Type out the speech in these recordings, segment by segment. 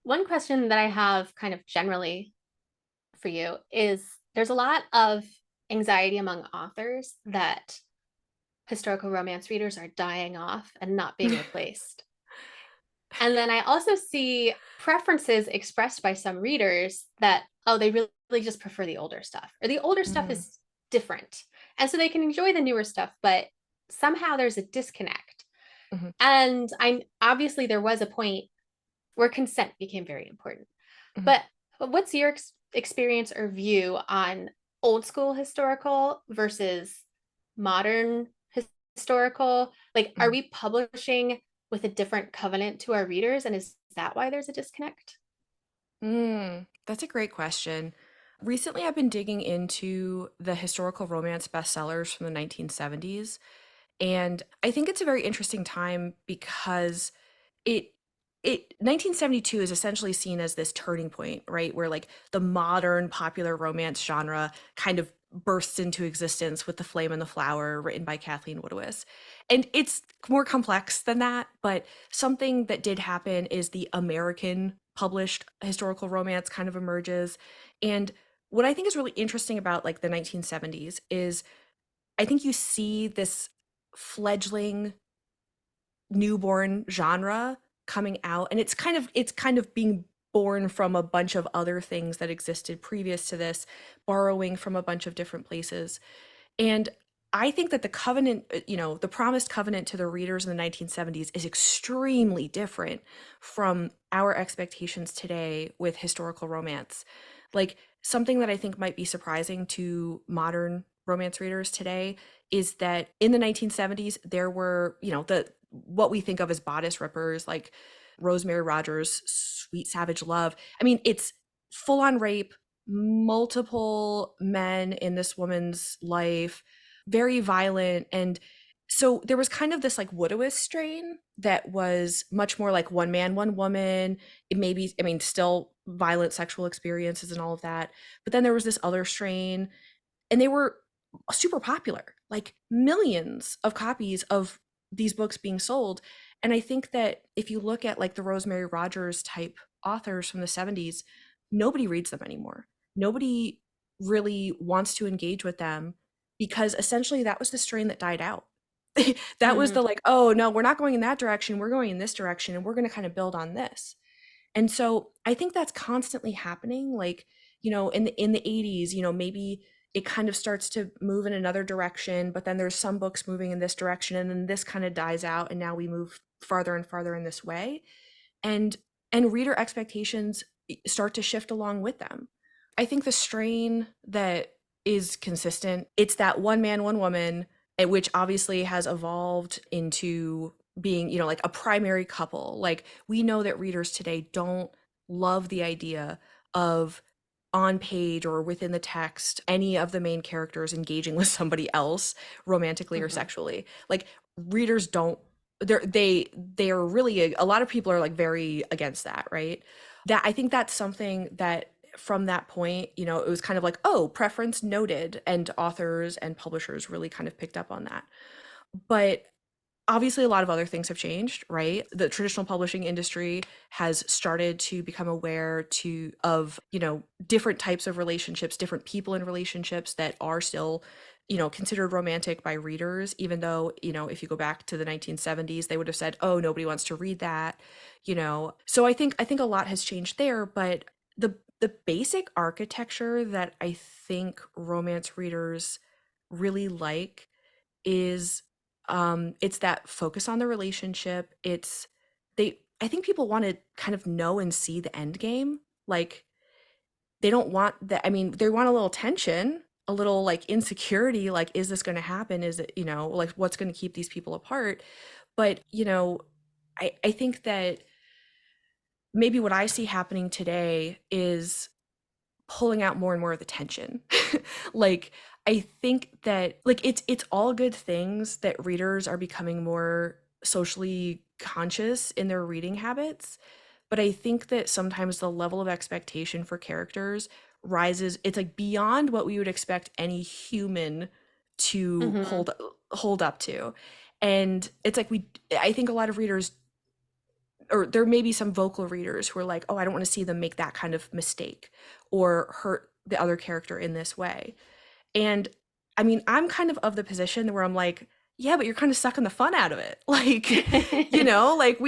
One question that I have kind of generally for you is there's a lot of anxiety among authors that historical romance readers are dying off and not being replaced. And then I also see preferences expressed by some readers that, oh, they really just prefer the older stuff, or the older stuff Mm, is different. And so they can enjoy the newer stuff, but somehow there's a disconnect. mhm, And I obviously there was a point where consent became very important. mhm, But what's your experience or view on old school historical versus modern historical? Like, are mhm. we publishing with a different covenant to our readers? And is that why there's a disconnect? That's a great question. Recently, I've been digging into the historical romance bestsellers from the 1970s, and I think it's a very interesting time because it 1972 is essentially seen as this turning point, right? Where like the modern popular romance genre kind of bursts into existence with The Flame and the Flower, written by Kathleen Woodiwiss. And it's more complex than that, but something that did happen is the American published historical romance kind of emerges. And what I think is really interesting about like the 1970s is I think you see this fledgling newborn genre coming out, and it's kind of being born from a bunch of other things that existed previous to this, borrowing from a bunch of different places. And I think that the covenant, the promised covenant to the readers in the 1970s is extremely different from our expectations today with historical romance. Like something that I think might be surprising to modern romance readers today is that in the 1970s there were, the what we think of as bodice rippers like Rosemary Rogers' Sweet Savage Love. I mean, it's full on rape, multiple men in this woman's life, very violent. And so there was kind of this like Woodowist strain that was much more like one man, one woman. It may be, I mean, still violent sexual experiences and all of that. But then there was this other strain, and they were super popular, like millions of copies of these books being sold. And I think that if you look at like the Rosemary Rogers type authors from the 70s, nobody reads them anymore. Nobody really wants to engage with them because essentially that was the strain that died out. That was Mm-hmm. the like, oh no, we're not going in that direction, we're going in this direction, and we're going to kind of build on this. And so I think that's constantly happening. Like, in the 80s, maybe it kind of starts to move in another direction, but then there's some books moving in this direction, and then this kind of dies out, and now we move farther and farther in this way. And reader expectations start to shift along with them. I think the strain that is consistent, it's that one man, one woman, which obviously has evolved into being, like a primary couple. Like we know that readers today don't love the idea of on page or within the text any of the main characters engaging with somebody else romantically or Mm-hmm. sexually. Like readers don't they are really a lot of people are like very against that, right? That I think that's something that from that point, it was kind of like, oh, preference noted, and authors and publishers really kind of picked up on that. But obviously a lot of other things have changed, right? The traditional publishing industry has started to become aware of, different types of relationships, different people in relationships that are still, considered romantic by readers, even though, if you go back to the 1970s, they would have said, oh, nobody wants to read that. So I think a lot has changed there, but the basic architecture that I think romance readers really like is it's that focus on the relationship. I think people want to kind of know and see the end game. Like they don't want that. I mean, they want a little tension, a little like insecurity, like is this going to happen? Is it, like what's going to keep these people apart? But, I think that maybe what I see happening today is pulling out more and more of the tension. Like I think that like it's all good things that readers are becoming more socially conscious in their reading habits, but I think that sometimes the level of expectation for characters rises. It's like beyond what we would expect any human to Mm-hmm. hold up to. And it's like I think a lot of readers or there may be some vocal readers who are like, oh, I don't want to see them make that kind of mistake or hurt the other character in this way. And I mean, I'm kind of the position where I'm like, yeah, but you're kind of sucking the fun out of it. Like, like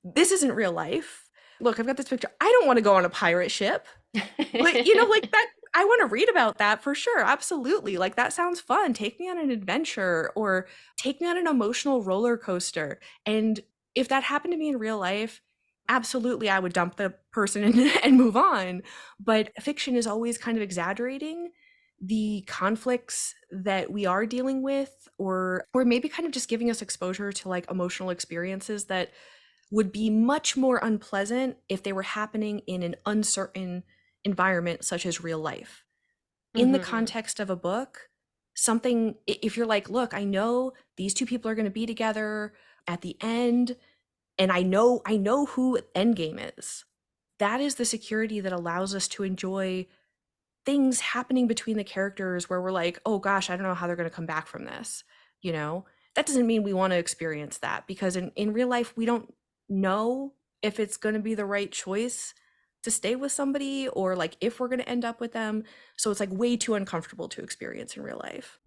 this isn't real life. Look, I've got this picture. I don't want to go on a pirate ship. Like, like that, I want to read about that for sure. Absolutely. Like, that sounds fun. Take me on an adventure or take me on an emotional roller coaster. And if that happened to me in real life, absolutely, I would dump the person and move on. But fiction is always kind of exaggerating the conflicts that we are dealing with, or maybe kind of just giving us exposure to like emotional experiences that would be much more unpleasant if they were happening in an uncertain environment such as real life. In the Mhm. context of a book, if you're like, look, I know these two people are going to be together at the end, and I know who Endgame is. That is the security that allows us to enjoy things happening between the characters where we're like, oh gosh, I don't know how they're going to come back from this. You know, that doesn't mean we want to experience that, because in real life, we don't know if it's going to be the right choice to stay with somebody or like if we're going to end up with them. So it's like way too uncomfortable to experience in real life.